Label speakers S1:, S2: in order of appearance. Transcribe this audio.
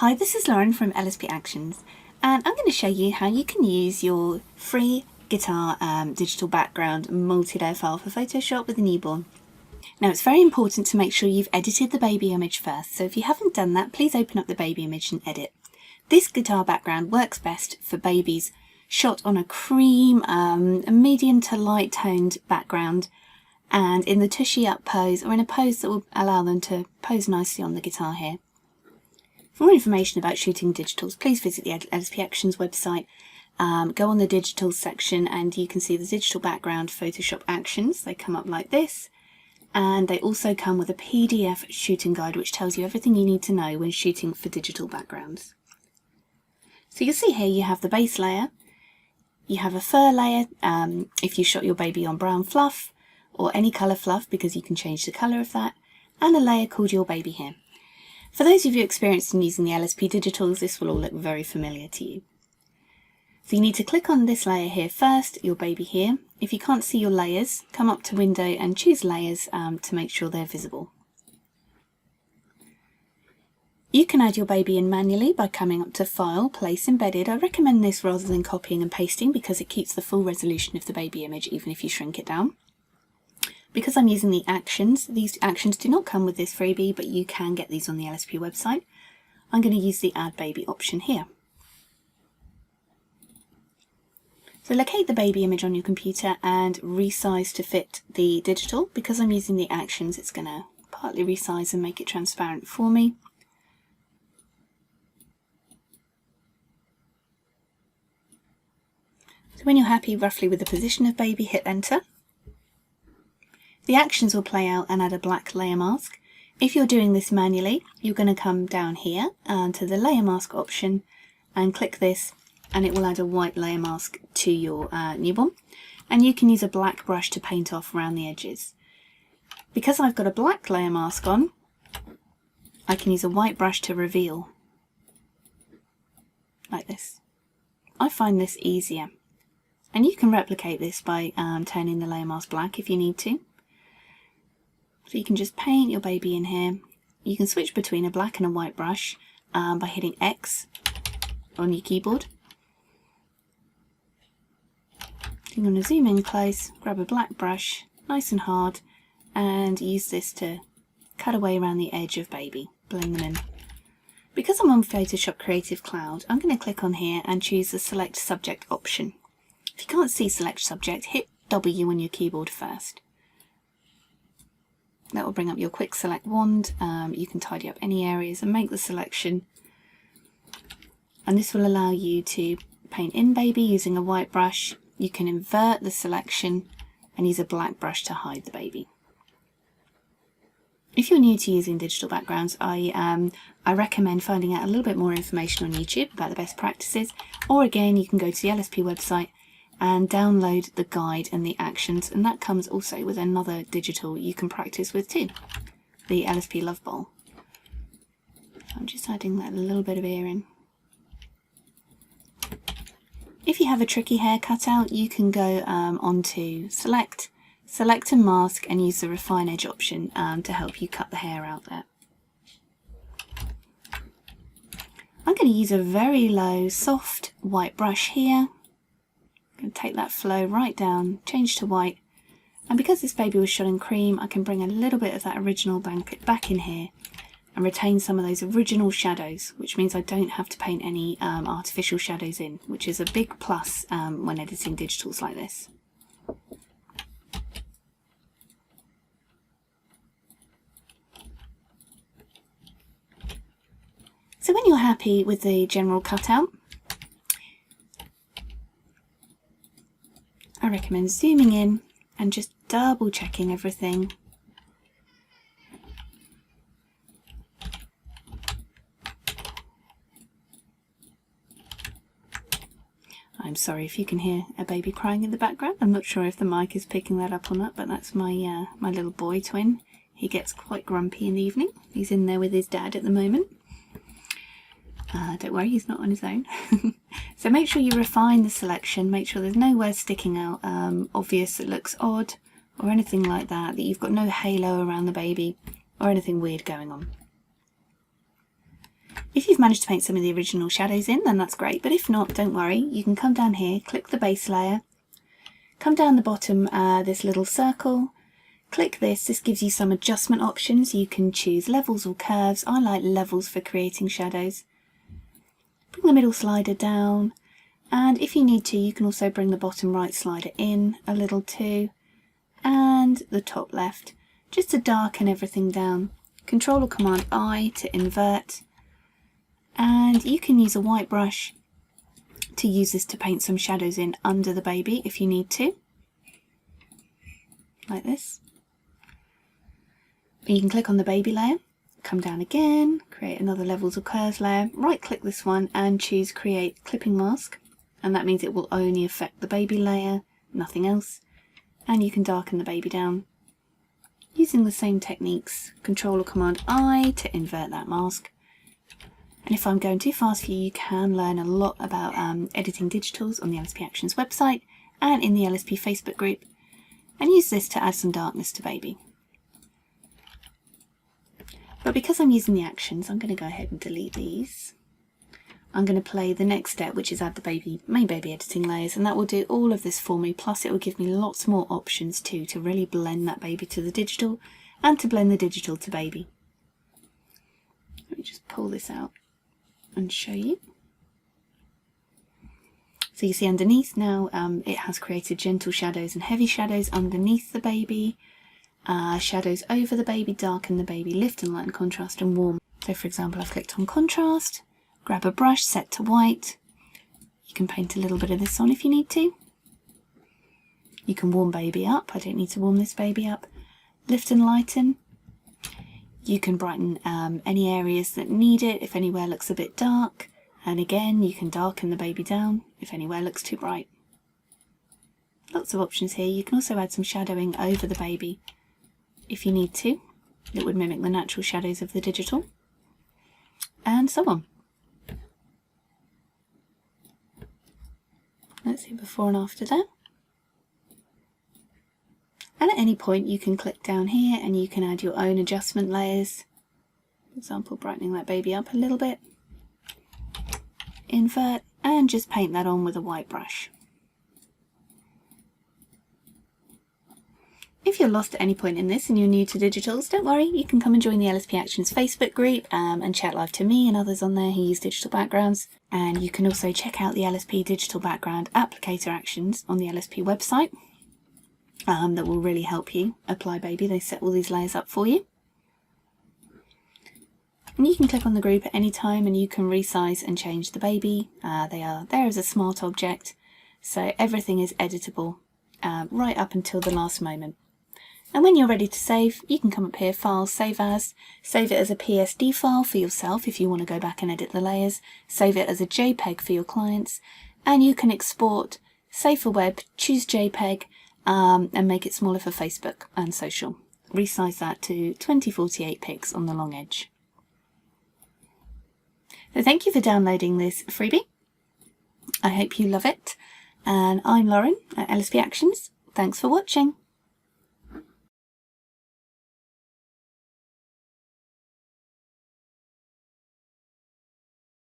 S1: Hi, this is Lauren from LSP Actions, and I'm going to show you how you can use your free guitar digital background multi-layer file for Photoshop with a newborn. Now, it's very important to make sure you've edited the baby image first, so if you haven't done that, please open up the baby image and edit. This guitar background works best for babies shot on a cream, a medium to light toned background, and in the tushy up pose, or in a pose that will allow them to pose nicely on the guitar here. For more information about shooting digitals, please visit the LSP Actions website. Go on the digitals section and you can see the digital background Photoshop actions. They come up like this, and they also come with a PDF shooting guide which tells you everything you need to know when shooting for digital backgrounds. So you'll see here you have the base layer, you have a fur layer if you shot your baby on brown fluff or any colour fluff because you can change the colour of that, and a layer called Your Baby here. For those of you experienced in using the LSP digitals, this will all look very familiar to you. So you need to click on this layer here first, Your Baby here. If you can't see your layers, come up to Window and choose Layers to make sure they're visible. You can add your baby in manually by coming up to File, Place Embedded. I recommend this rather than copying and pasting because it keeps the full resolution of the baby image even if you shrink it down. Because I'm using the actions, these actions do not come with this freebie, but you can get these on the LSP website. I'm going to use the Add Baby option here. So locate the baby image on your computer and resize to fit the digital. Because I'm using the actions, it's going to partly resize and make it transparent for me. So when you're happy roughly with the position of baby, hit enter. The actions will play out and add a black layer mask. If you're doing this manually, you're going to come down here to the layer mask option and click this, and it will add a white layer mask to your newborn. And you can use a black brush to paint off around the edges. Because I've got a black layer mask on, I can use a white brush to reveal, like this. I find this easier. And you can replicate this by turning the layer mask black if you need to. So you can just paint your baby in here. You can switch between a black and a white brush by hitting X on your keyboard. You're going to zoom in close, grab a black brush, nice and hard, and use this to cut away around the edge of baby, blend them in. Because I'm on Photoshop Creative Cloud, I'm going to click on here and choose the Select Subject option. If you can't see Select Subject, hit W on your keyboard first. That will bring up your quick select wand. You can tidy up any areas and make the selection. And this will allow you to paint in baby using a white brush. You can invert the selection and use a black brush to hide the baby. If you're new to using digital backgrounds, I recommend finding out a little bit more information on YouTube about the best practices. Or again, you can go to the LSP website and download the guide and the actions, and that comes also with another digital you can practice with too, the LSP Love Bowl. So I'm just adding that little bit of ear in. If you have a tricky hair cutout, you can go onto Select and Mask and use the Refine Edge option to help you cut the hair out there. I'm going to use a very low, soft white brush here. I'm going to take that flow right down, change to white, and because this baby was shot in cream, I can bring a little bit of that original blanket back in here and retain some of those original shadows, which means I don't have to paint any artificial shadows in, which is a big plus when editing digitals like this. So when you're happy with the general cutout, I recommend zooming in and just double checking everything. I'm sorry if you can hear a baby crying in the background. I'm not sure if the mic is picking that up or not, but that's my my little boy twin. He gets quite grumpy in the evening. He's in there with his dad at the moment. Don't worry, he's not on his own. So make sure you refine the selection, make sure there's nowhere sticking out obvious that looks odd or anything like that, that you've got no halo around the baby or anything weird going on. If you've managed to paint some of the original shadows in, then that's great, but if not, don't worry. You can come down here, click the base layer, come down the bottom, this little circle, click this. This gives you some adjustment options. You can choose levels or curves. I like levels for creating shadows. Bring the middle slider down, and if you need to, you can also bring the bottom right slider in a little too, and the top left, just to darken everything down. Control or Command I to invert, and you can use a white brush to use this to paint some shadows in under the baby if you need to, like this. You can click on the baby layer, come down again, create another levels or curves layer, right click this one and choose create clipping mask, and that means it will only affect the baby layer, nothing else. And you can darken the baby down using the same techniques, Control or Command I to invert that mask. And if I'm going too fast for you, you can learn a lot about editing digitals on the LSP Actions website and in the LSP Facebook group, and use this to add some darkness to baby. But because I'm using the actions, I'm going to go ahead and delete these. I'm going to play the next step, which is add the main baby editing layers, and that will do all of this for me, plus it will give me lots more options too to really blend that baby to the digital and to blend the digital to baby. Let me just pull this out and show you. So you see underneath now it has created gentle shadows and heavy shadows underneath the baby, shadows over the baby, darken the baby, lift and lighten contrast, and warm. So for example, I've clicked on contrast, grab a brush, set to white. You can paint a little bit of this on if you need to. You can warm baby up. I don't need to warm this baby up. Lift and lighten. You can brighten any areas that need it if anywhere looks a bit dark. And again, you can darken the baby down if anywhere looks too bright. Lots of options here. You can also add some shadowing over the baby if you need to. It would mimic the natural shadows of the digital. And so on. Let's see before and after there. And at any point you can click down here and you can add your own adjustment layers. For example, brightening that baby up a little bit. Invert and just paint that on with a white brush. If you're lost at any point in this and you're new to digitals, don't worry, you can come and join the LSP Actions Facebook group and chat live to me and others on there who use digital backgrounds. And you can also check out the LSP Digital Background Applicator Actions on the LSP website. That will really help you apply baby. They set all these layers up for you. And you can click on the group at any time and you can resize and change the baby. They are there as a smart object, so everything is editable right up until the last moment. And when you're ready to save, you can come up here, File, Save As, save it as a PSD file for yourself if you want to go back and edit the layers, save it as a JPEG for your clients, and you can export, save for web, choose JPEG, and make it smaller for Facebook and social. Resize that to 2048 pics on the long edge. So thank you for downloading this freebie. I hope you love it. And I'm Lauren at LSP Actions. Thanks for watching.